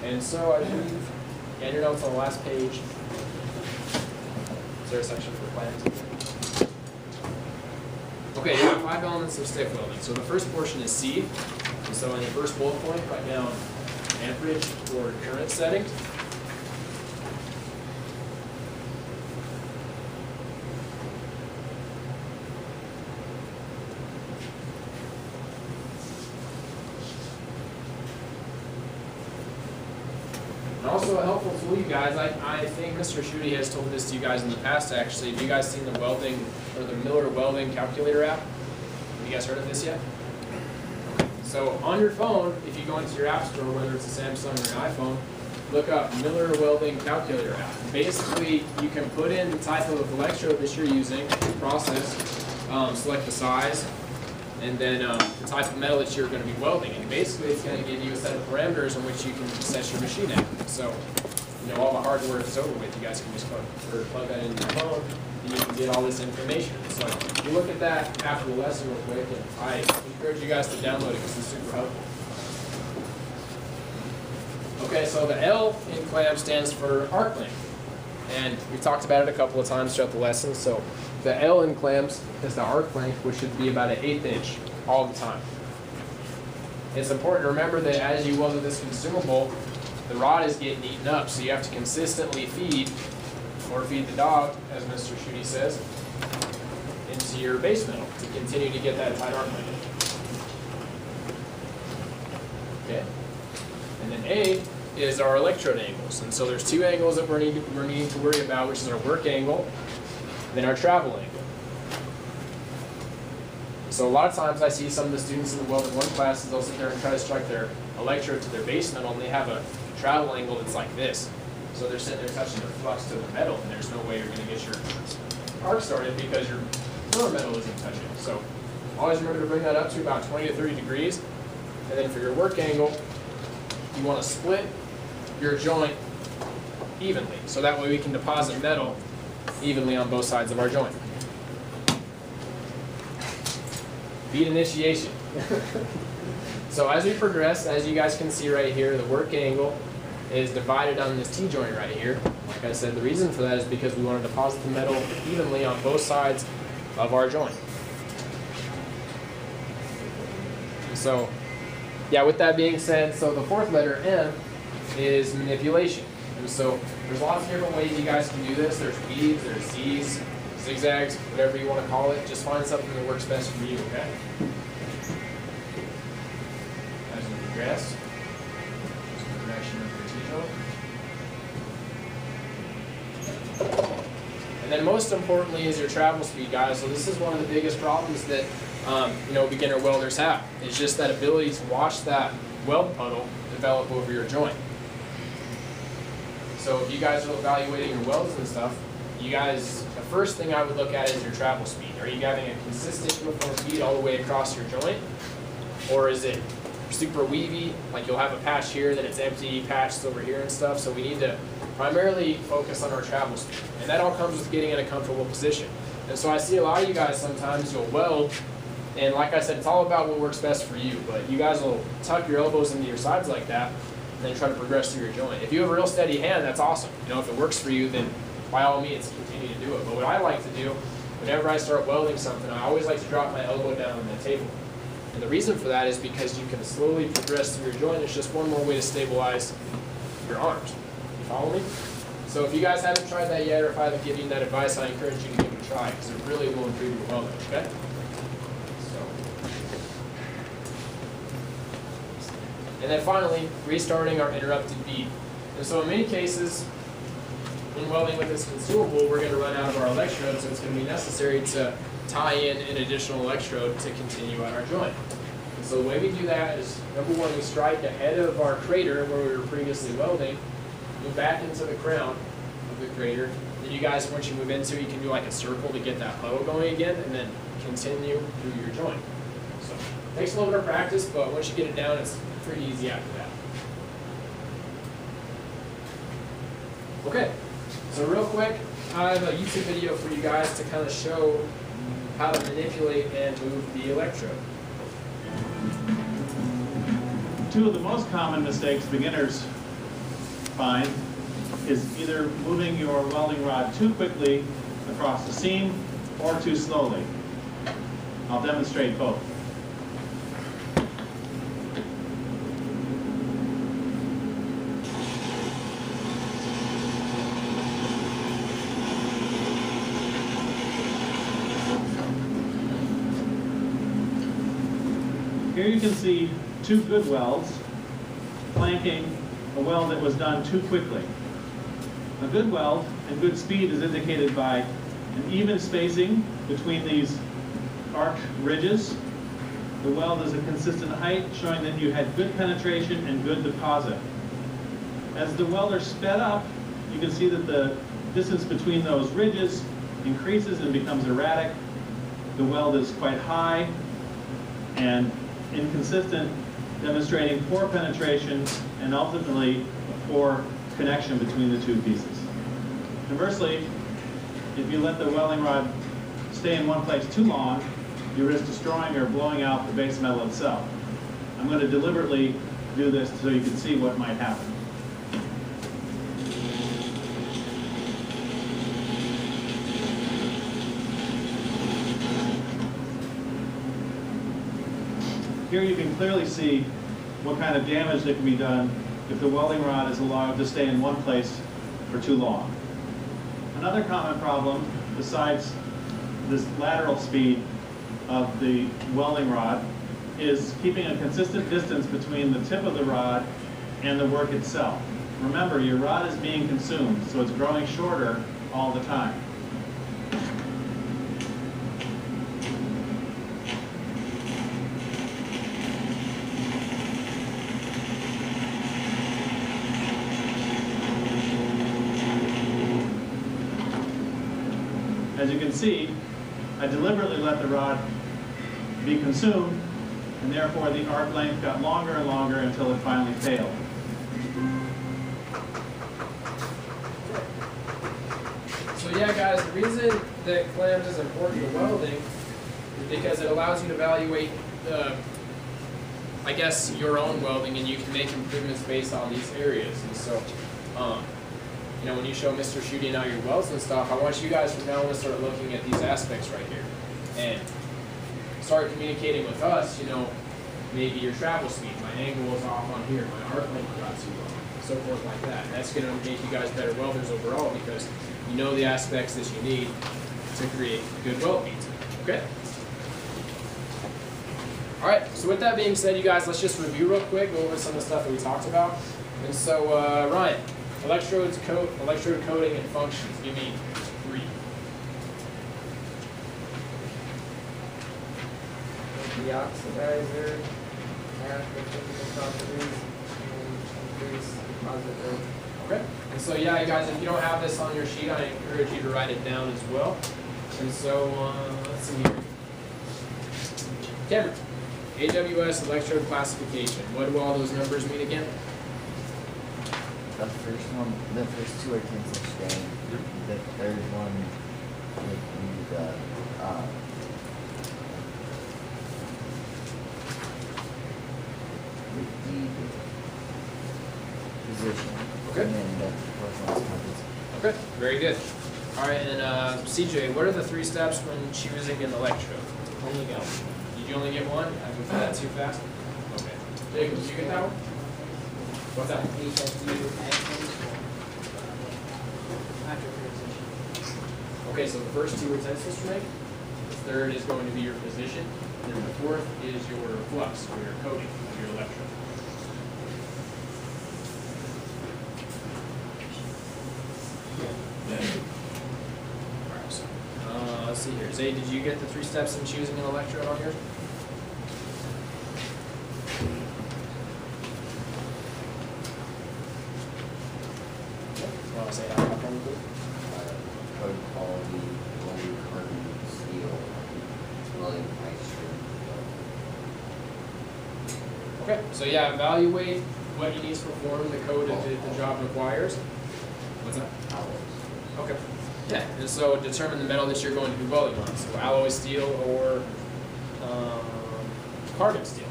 And so I believe, yeah, your notes on the last page. Is there a section for plans? Okay, you have 5 elements of stick welding. So the first portion is C. And so in the first bullet point, write down amperage or current setting. And also a helpful tool, you guys, I think Mr. Schutte has told this to you guys in the past actually. Have you guys seen the welding, or the Miller welding calculator app? Have you guys heard of this yet? So on your phone, if you go into your app store, whether it's a Samsung or an iPhone, look up Miller welding calculator app. Basically, you can put in the type of electrode that you're using, process, select the size, and then the type of metal that you're going to be welding. And basically, it's going to give you a set of parameters in which you can set your machine at. So, you know, all the hard work is over with. You guys can just plug that into your phone, and you can get all this information. So, you look at that after the lesson real quick, and I encourage you guys to download it because it's super helpful. Okay, so the L in clam stands for arc length. And we've talked about it a couple of times throughout the lesson. So the L in clams is the arc length, which should be about an 1/8 inch all the time. It's important to remember that as you weld this consumable, the rod is getting eaten up, so you have to consistently feed, or feed the dog, as Mr. Schutte says, into your base metal to continue to get that tight arc length. Okay. And then A is our electrode angles. And so there's 2 angles that we're needing to worry about, which is our work angle, and then our travel angle. So a lot of times I see some of the students in the welding 1 classes, they'll sit there and try to strike their electrode to their base metal, and they have a travel angle that's like this. So they're sitting there touching their flux to the metal, and there's no way you're going to get your arc started because your filler metal isn't touching. So always remember to bring that up to about 20 to 30 degrees. And then for your work angle, you want to split your joint evenly, so that way we can deposit metal evenly on both sides of our joint. Bead initiation. So as we progress, as you guys can see right here, the work angle is divided on this T-joint right here. Like I said, the reason for that is because we want to deposit the metal evenly on both sides of our joint. So, yeah, with that being said, so the 4th letter, M, is manipulation. And so there's lots of different ways you guys can do this. There's beads, there's Z's, zigzags, whatever you want to call it. Just find something that works best for you, okay? As we progress, just the direction of your T-joint. And then most importantly is your travel speed, guys. So this is one of the biggest problems that you know, beginner welders have. It's just that ability to watch that weld puddle develop over your joint. So if you guys are evaluating your welds and stuff, you guys, the first thing I would look at is your travel speed. Are you having a consistent uniform speed all the way across your joint? Or is it super weavy, like you'll have a patch here, then it's empty, patched over here and stuff? So we need to primarily focus on our travel speed. And that all comes with getting in a comfortable position. And so I see a lot of you guys sometimes, you'll weld, and like I said, it's all about what works best for you. But you guys will tuck your elbows into your sides like that, and then try to progress through your joint. If you have a real steady hand, that's awesome. You know, if it works for you, then by all means, continue to do it. But what I like to do, whenever I start welding something, I always like to drop my elbow down on the table. And the reason for that is because you can slowly progress through your joint. It's just one more way to stabilize your arms. You follow me? So if you guys haven't tried that yet, or if I haven't given you that advice, I encourage you to give it a try, because it really will improve your welding, okay? And then finally, restarting our interrupted bead. And so in many cases, in welding with this consumable, we're going to run out of our electrode, so it's going to be necessary to tie in an additional electrode to continue on our joint. And so the way we do that is, number 1, we strike ahead of our crater where we were previously welding, move back into the crown of the crater. Then you guys, once you move into it, you can do like a circle to get that puddle going again, and then continue through your joint. So it takes a little bit of practice, but once you get it down, it's pretty easy after that. Okay, so real quick, I have a YouTube video for you guys to kind of show how to manipulate and move the electrode. 2 of the most common mistakes beginners find is either moving your welding rod too quickly across the seam or too slowly. I'll demonstrate both. Here you can see two good welds flanking a weld that was done too quickly. A good weld and good speed is indicated by an even spacing between these arced ridges. The weld is a consistent height, showing that you had good penetration and good deposit. As the welder sped up, you can see that the distance between those ridges increases and becomes erratic. The weld is quite high and inconsistent, demonstrating poor penetration and ultimately a poor connection between the two pieces. Conversely, if you let the welding rod stay in one place too long, you risk destroying or blowing out the base metal itself. I'm going to deliberately do this so you can see what might happen. Here you can clearly see what kind of damage that can be done if the welding rod is allowed to stay in one place for too long. Another common problem, besides this lateral speed of the welding rod, is keeping a consistent distance between the tip of the rod and the work itself. Remember, your rod is being consumed, so it's growing shorter all the time. As you can see, I deliberately let the rod be consumed, and therefore the arc length got longer and longer until it finally failed. So yeah, guys, the reason that clams is important to welding is because it allows you to evaluate I guess, your own welding, and you can make improvements based on these areas. And so, you know, when you show Mr. shooting out your welds and stuff, I want you guys from now on to start looking at these aspects right here and start communicating with us, you know, maybe your travel speed, my angle is off on here, my arc length got too long, so forth like that. And that's going to make you guys better welders overall because you know the aspects that you need to create good weld beads. Okay? Alright, so with that being said, you guys, let's just review real quick, go over some of the stuff that we talked about. And so, Ryan, electrode coating and functions, give me 3. The oxidizer, have the physical properties, and increase deposit rate. Okay. And so, yeah, you guys, if you don't have this on your sheet, I encourage you to write it down as well. And so, let's see here. Cameron, AWS electrode classification. What do all those numbers mean again? The first two are tensile strain. The third one would be the position. Okay. And then the fourth one's compensation. Okay, very good. All right, and CJ, what are the 3 steps when choosing an electrode? Only go. Did you only get one? I moved that too fast. Okay. Jacob, did you get that one? What's that? Okay, so the first 2 are tensile strength. The third is going to be your position. And then the fourth is your flux, or your coating of your electrode. Alright, so let's see here. Zay, did you get the 3 steps in choosing an electrode on yours? Want to say how come good? Code quality, welding carbon, steel, welding pipe. Okay, so yeah, evaluate what you need to perform the code that the job requires. What's that? Okay. Yeah, and so determine the metal that you're going to be welding on. So alloy steel or carbon steel.